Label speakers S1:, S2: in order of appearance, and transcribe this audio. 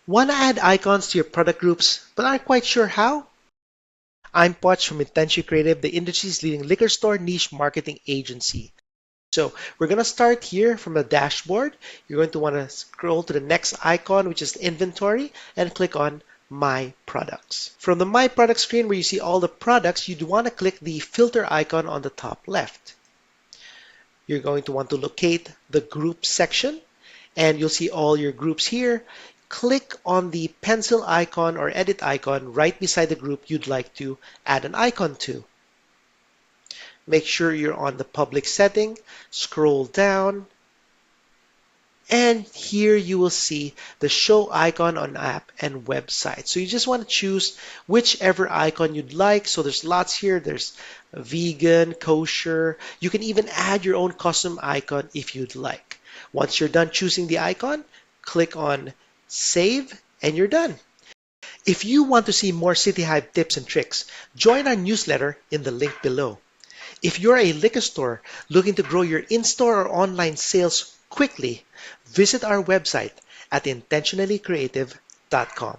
S1: Want to add icons to your product groups but aren't quite sure how? I'm Poch from Intention Creative, the industry's leading liquor store niche marketing agency. So we're going to start here from the dashboard. You're going to want to scroll to the next icon, which is inventory, and click on My Products. From the My Products screen where you see all the products, you'd want to click the filter icon on the top left. You're going to want to locate the group section, and you'll see all your groups here. Click on the pencil icon or edit icon right beside the group you'd like to add an icon to. Make sure you're on the public setting, scroll down, and here you will see the show icon on app and website. So you just want to choose whichever icon you'd like. So there's lots here. There's vegan, kosher. You can even add your own custom icon if you'd like. Once you're done choosing the icon, click on Save and you're done. If you want to see more City Hive tips and tricks, join our newsletter in the link below. If you're a liquor store looking to grow your in-store or online sales quickly, visit our website at intentionallycreative.com.